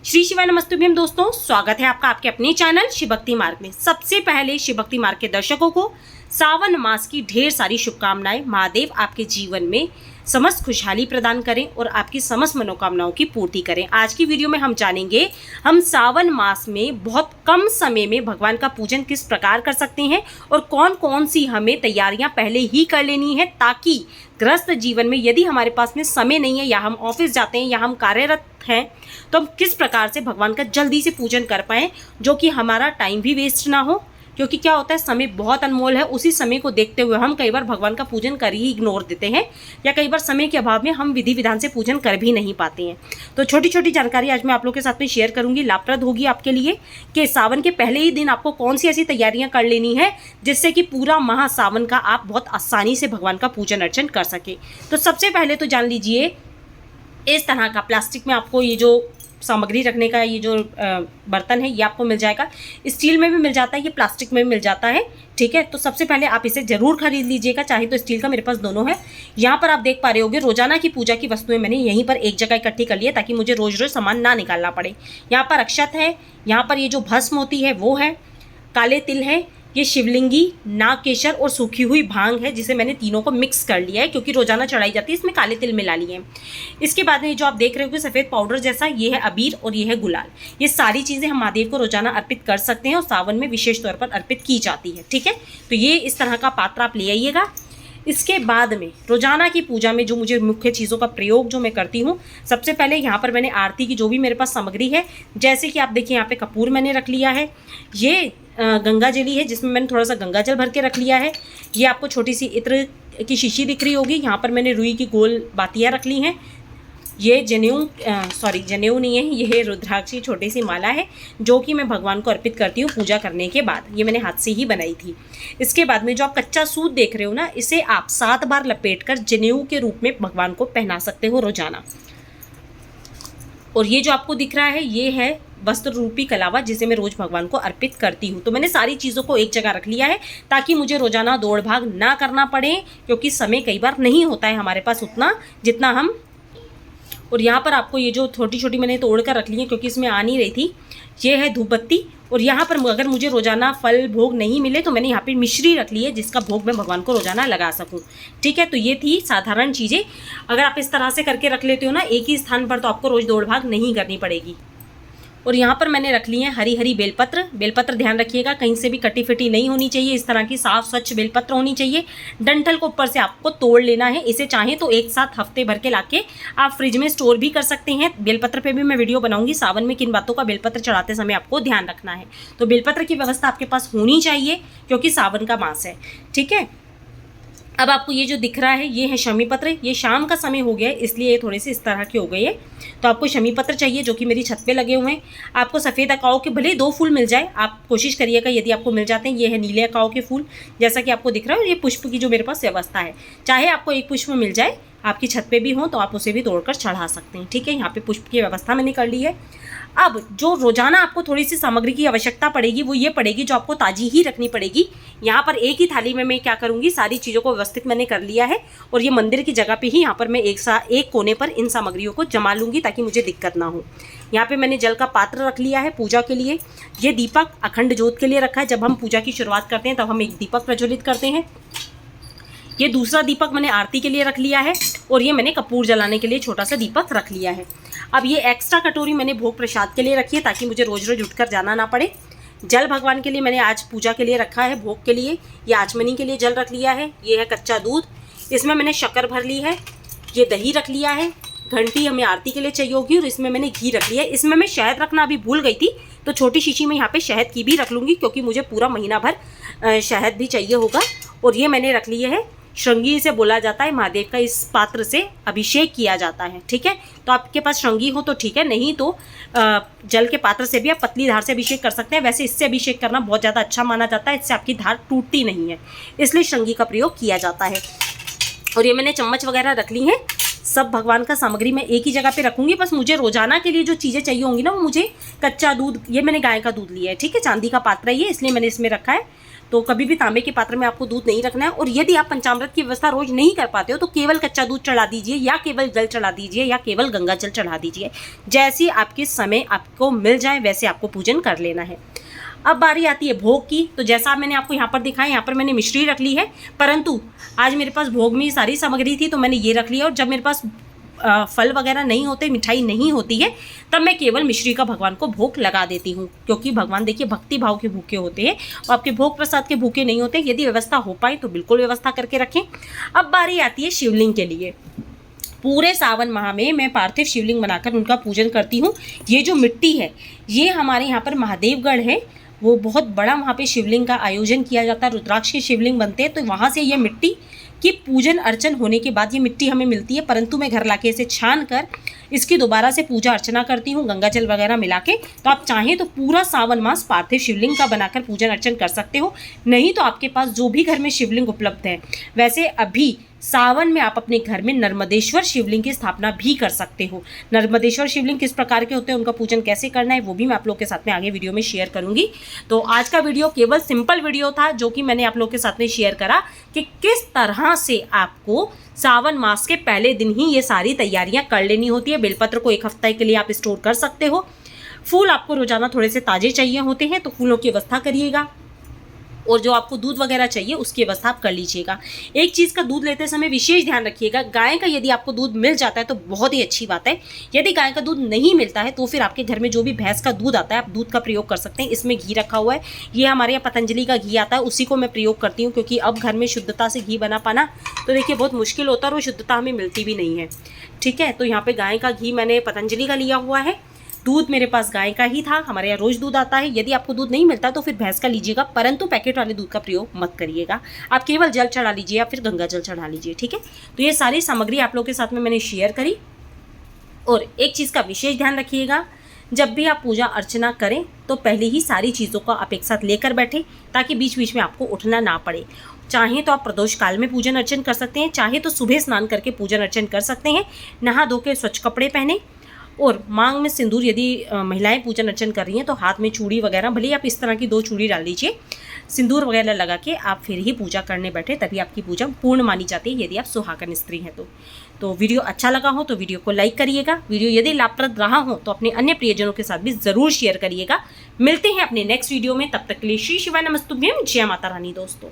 श्री शिवाय नमस्ते भीम दोस्तों, स्वागत है आपका आपके अपने चैनल शिव भक्ति मार्ग में। सबसे पहले शिव भक्ति मार्ग के दर्शकों को सावन मास की ढेर सारी शुभकामनाएं। महादेव आपके जीवन में समस्त खुशहाली प्रदान करें और आपकी समस्त मनोकामनाओं की पूर्ति करें। आज की वीडियो में हम जानेंगे हम सावन मास में बहुत कम समय में भगवान का पूजन किस प्रकार कर सकते हैं और कौन कौन सी हमें तैयारियां पहले ही कर लेनी है, ताकि गृहस्थ जीवन में यदि हमारे पास में समय नहीं है या हम ऑफिस जाते हैं या हम कार्यरत हैं तो हम किस प्रकार से भगवान का जल्दी से पूजन कर पाएँ, जो कि हमारा टाइम भी वेस्ट ना हो। क्योंकि क्या होता है, समय बहुत अनमोल है। उसी समय को देखते हुए हम कई बार भगवान का पूजन कर ही इग्नोर देते हैं या कई बार समय के अभाव में हम विधि विधान से पूजन कर भी नहीं पाते हैं। तो छोटी छोटी जानकारी आज मैं आप लोगों के साथ में शेयर करूंगी, लाभप्रद होगी आपके लिए कि सावन के पहले ही दिन आपको कौन सी ऐसी तैयारियां कर लेनी है जिससे कि पूरा माह सावन का आप बहुत आसानी से भगवान का पूजन अर्चन कर सके। तो सबसे पहले तो जान लीजिए, इस तरह का प्लास्टिक में आपको ये जो सामग्री रखने का ये जो बर्तन है ये आपको मिल जाएगा। स्टील में भी मिल जाता है, ये प्लास्टिक में भी मिल जाता है। ठीक है, तो सबसे पहले आप इसे जरूर खरीद लीजिएगा, चाहे तो स्टील का, मेरे पास दोनों है। यहाँ पर आप देख पा रहे होंगे रोजाना की पूजा की वस्तुएं मैंने यहीं पर एक जगह इकट्ठी कर ली है ताकि मुझे रोज रोज सामान ना निकालना पड़े। यहाँ पर अक्षत है, यहाँ पर ये जो भस्म होती है वो है, काले तिल है, ये शिवलिंगी, नागकेशर और सूखी हुई भांग है, जिसे मैंने तीनों को मिक्स कर लिया है क्योंकि रोजाना चढ़ाई जाती है। इसमें काले तिल मिला लिए हैं। इसके बाद में जो आप देख रहे हो सफ़ेद पाउडर जैसा, ये है अबीर और ये है गुलाल। ये सारी चीज़ें हम महादेव को रोजाना अर्पित कर सकते हैं और सावन में विशेष तौर पर अर्पित की जाती है। ठीक है, तो ये इस तरह का पात्र आप ले आइएगा। इसके बाद में रोजाना की पूजा में जो मुझे मुख्य चीज़ों का प्रयोग जो मैं करती हूँ, सबसे पहले यहाँ पर मैंने आरती की जो भी मेरे पास सामग्री है, जैसे कि आप देखिए यहाँ पे कपूर मैंने रख लिया है, ये गंगा जली है जिसमें मैंने थोड़ा सा गंगा जल भर के रख लिया है। ये आपको छोटी सी इत्र की शीशी दिख रही होगी, यहाँ पर मैंने रुई की गोल बातियाँ रख ली हैं। ये जनेऊ नहीं है, ये रुद्राक्ष की छोटी सी माला है जो कि मैं भगवान को अर्पित करती हूँ पूजा करने के बाद। ये मैंने हाथ से ही बनाई थी। इसके बाद में जो आप कच्चा सूत देख रहे हो ना, इसे आप 7 बार लपेटकर जनेऊ के रूप में भगवान को पहना सकते हो रोजाना। और ये जो आपको दिख रहा है ये है वस्त्र रूपी कलावा, जिसे मैं रोज भगवान को अर्पित करती हूँ। तो मैंने सारी चीज़ों को एक जगह रख लिया है ताकि मुझे रोजाना दौड़ भाग ना करना पड़े, क्योंकि समय कई बार नहीं होता है हमारे पास उतना जितना हम। और यहाँ पर आपको ये जो छोटी छोटी मैंने तोड़ कर रख ली है क्योंकि इसमें आ नहीं रही थी, ये है धूप बत्ती। और यहाँ पर अगर मुझे रोजाना फल भोग नहीं मिले तो मैंने यहाँ पे मिश्री रख ली है जिसका भोग मैं भगवान को रोजाना लगा सकूँ। ठीक है, तो ये थी साधारण चीज़ें। अगर आप इस तरह से करके रख लेते हो ना एक ही स्थान पर, तो आपको रोज दौड़ भाग नहीं करनी पड़ेगी। और यहाँ पर मैंने रख ली है हरी हरी बेलपत्र ध्यान रखिएगा कहीं से भी कटी फिटी नहीं होनी चाहिए, इस तरह की साफ स्वच्छ बेलपत्र होनी चाहिए। डंठल को ऊपर से आपको तोड़ लेना है। इसे चाहें तो एक साथ हफ्ते भर के लाके आप फ्रिज में स्टोर भी कर सकते हैं। बेलपत्र पे भी मैं वीडियो बनाऊंगी, सावन में किन बातों का बेलपत्र चढ़ाते समय आपको ध्यान रखना है। तो बेलपत्र की व्यवस्था आपके पास होनी चाहिए क्योंकि सावन का मास है। ठीक है, अब आपको ये जो दिख रहा है ये है शमी पत्र। ये शाम का समय हो गया है इसलिए ये थोड़े से इस तरह के हो गए हैं। तो आपको शमी पत्र चाहिए जो कि मेरी छत पे लगे हुए हैं। आपको सफ़ेद अकाओ के भले 2 फूल मिल जाए, आप कोशिश करिएगा यदि आपको मिल जाते हैं। ये है नीले अकाओ के फूल जैसा कि आपको दिख रहा है। और ये पुष्प की जो मेरे पास व्यवस्था है, चाहे आपको एक पुष्प मिल जाए, आपकी छत पे भी हो तो आप उसे भी तोड़कर चढ़ा सकते हैं। ठीक है, यहाँ पे पुष्प की व्यवस्था मैंने कर ली है। अब जो रोजाना आपको थोड़ी सी सामग्री की आवश्यकता पड़ेगी वो ये पड़ेगी जो आपको ताजी ही रखनी पड़ेगी। यहाँ पर एक ही थाली में मैं क्या करूँगी, सारी चीज़ों को व्यवस्थित मैंने कर लिया है और ये मंदिर की जगह पे ही यहाँ पर मैं एक कोने पर इन सामग्रियों को जमा लूँगी ताकि मुझे दिक्कत ना हो। यहाँ पे मैंने जल का पात्र रख लिया है पूजा के लिए। ये दीपक अखंड ज्योत के लिए रखा है। जब हम पूजा की शुरुआत करते हैं तब हम एक दीपक प्रज्वलित करते हैं। ये दूसरा दीपक मैंने आरती के लिए रख लिया है और ये मैंने कपूर जलाने के लिए छोटा सा दीपक रख लिया है। अब ये एक्स्ट्रा कटोरी मैंने भोग प्रसाद के लिए रखी है ताकि मुझे रोज रोज उठकर जाना ना पड़े। जल भगवान के लिए मैंने आज पूजा के लिए रखा है, भोग के लिए ये आचमनी के लिए जल रख लिया है। ये है कच्चा दूध, इसमें मैंने शक्कर भर ली है। ये दही रख लिया है। घंटी हमें आरती के लिए चाहिए होगी और इसमें मैंने घी रख लिया है। इसमें मैं शहद रखना अभी भूल गई थी, तो छोटी शीशी में यहाँ पे शहद की भी रख लूँगी क्योंकि मुझे पूरा महीना भर शहद भी चाहिए होगा। और ये मैंने रख लिए है श्रृंगी, से बोला जाता है महादेव का इस पात्र से अभिषेक किया जाता है। ठीक है, तो आपके पास श्रृंगी हो तो ठीक है, नहीं तो जल के पात्र से भी आप पतली धार से अभिषेक कर सकते हैं। वैसे इससे अभिषेक करना बहुत ज़्यादा अच्छा माना जाता है, इससे आपकी धार टूटती नहीं है, इसलिए श्रृंगी का प्रयोग किया जाता है। और ये मैंने चम्मच वगैरह रख ली हैं। सब भगवान का सामग्री मैं एक ही जगह पे रखूँगी। बस मुझे रोजाना के लिए जो चीज़ें चाहिए होंगी ना, वो मुझे कच्चा दूध, ये मैंने गाय का दूध लिया है। ठीक है, चांदी का पात्र है ये, इसलिए मैंने इसमें रखा है। तो कभी भी तांबे के पात्र में आपको दूध नहीं रखना है। और यदि आप पंचामृत की व्यवस्था रोज नहीं कर पाते हो तो केवल कच्चा दूध चढ़ा दीजिए, या केवल जल चढ़ा दीजिए, या केवल गंगा जल चढ़ा दीजिए। जैसी आपके समय आपको मिल जाए वैसे आपको पूजन कर लेना है। अब बारी आती है भोग की। तो जैसा मैंने आपको यहाँ पर दिखाया, यहाँ पर मैंने मिश्री रख ली है, परंतु आज मेरे पास भोग में सारी सामग्री थी तो मैंने ये रख लिया। और जब मेरे पास फल वगैरह नहीं होते, मिठाई नहीं होती है, तब मैं केवल मिश्री का भगवान को भोग लगा देती हूँ, क्योंकि भगवान देखिए भक्ति भाव के भूखे होते हैं और आपके भोग प्रसाद के भूखे नहीं होते। यदि व्यवस्था हो पाए तो बिल्कुल व्यवस्था करके रखें। अब बारी आती है शिवलिंग के लिए। पूरे सावन माह में मैं पार्थिव शिवलिंग बनाकर उनका पूजन करती हूँ। ये जो मिट्टी है ये हमारे यहाँ पर महादेवगढ़ है, वो बहुत बड़ा वहाँ पे शिवलिंग का आयोजन किया जाता है, रुद्राक्ष के शिवलिंग बनते हैं। तो वहाँ से ये मिट्टी की पूजन अर्चन होने के बाद ये मिट्टी हमें मिलती है, परंतु मैं घर लाके इसे छान कर इसकी दोबारा से पूजा अर्चना करती हूँ गंगा जल वगैरह मिला के। तो आप चाहें तो पूरा सावन मास पार्थिव शिवलिंग का बनाकर पूजन अर्चन कर सकते हो। नहीं तो आपके पास जो भी घर में शिवलिंग उपलब्ध है, वैसे अभी सावन में आप अपने घर में नर्मदेश्वर शिवलिंग की स्थापना भी कर सकते हो। नर्मदेश्वर शिवलिंग किस प्रकार के होते हैं, उनका पूजन कैसे करना है, वो भी मैं आप लोग के साथ में आगे वीडियो में शेयर करूंगी। तो आज का वीडियो केवल सिंपल वीडियो था जो कि मैंने आप लोग के साथ में शेयर करा कि किस तरह से आपको सावन मास के पहले दिन ही ये सारी तैयारियां कर लेनी होती है। बेलपत्र को 1 हफ्ते के लिए आप स्टोर कर सकते हो। फूल आपको रोजाना थोड़े से ताजे चाहिए होते हैं, तो फूलों की व्यवस्था करिएगा। और जो आपको दूध वगैरह चाहिए उसकी व्यवस्था आप कर लीजिएगा। एक चीज़ का दूध लेते समय विशेष ध्यान रखिएगा, गाय का यदि आपको दूध मिल जाता है तो बहुत ही अच्छी बात है। यदि गाय का दूध नहीं मिलता है तो फिर आपके घर में जो भी भैंस का दूध आता है आप दूध का प्रयोग कर सकते हैं। इसमें घी रखा हुआ है, ये हमारे यहाँ पतंजलि का घी आता है, उसी को मैं प्रयोग करती हूँ, क्योंकि अब घर में शुद्धता से घी बना पाना तो देखिए बहुत मुश्किल होता है और वो शुद्धता हमें मिलती भी नहीं है। ठीक है, तो यहाँ पर गाय का घी मैंने पतंजलि का लिया हुआ है। दूध मेरे पास गाय का ही था, हमारे यहाँ रोज दूध आता है। यदि आपको दूध नहीं मिलता तो फिर भैंस का लीजिएगा, परंतु पैकेट वाले दूध का प्रयोग मत करिएगा। आप केवल जल चढ़ा लीजिए या फिर गंगा जल चढ़ा लीजिए। ठीक है, तो ये सारी सामग्री आप लोगों के साथ में मैंने शेयर करी। और एक चीज़ का विशेष ध्यान रखिएगा, जब भी आप पूजा अर्चना करें तो पहले ही सारी चीज़ों को आप एक साथ लेकर बैठें, ताकि बीच बीच में आपको उठना ना पड़े। चाहे तो आप प्रदोष काल में पूजन अर्चन कर सकते हैं, चाहे तो सुबह स्नान करके पूजन अर्चन कर सकते हैं। नहा धो के स्वच्छ कपड़े पहने और मांग में सिंदूर, यदि महिलाएं पूजन अर्चन कर रही हैं तो हाथ में चूड़ी वगैरह, भले आप इस तरह की 2 चूड़ी डाल लीजिए, सिंदूर वगैरह लगा के आप फिर ही पूजा करने बैठे, तभी आपकी पूजा पूर्ण मानी जाती है, यदि आप सुहागन स्त्री हैं तो वीडियो अच्छा लगा हो तो वीडियो को लाइक करिएगा। वीडियो यदि लाभप्रद रहा हो तो अपने अन्य प्रियजनों के साथ भी ज़रूर शेयर करिएगा। मिलते हैं अपने नेक्स्ट वीडियो में, तब तक के लिए श्री शिवाय नमस्तुभ्यं, जय माता रानी दोस्तों।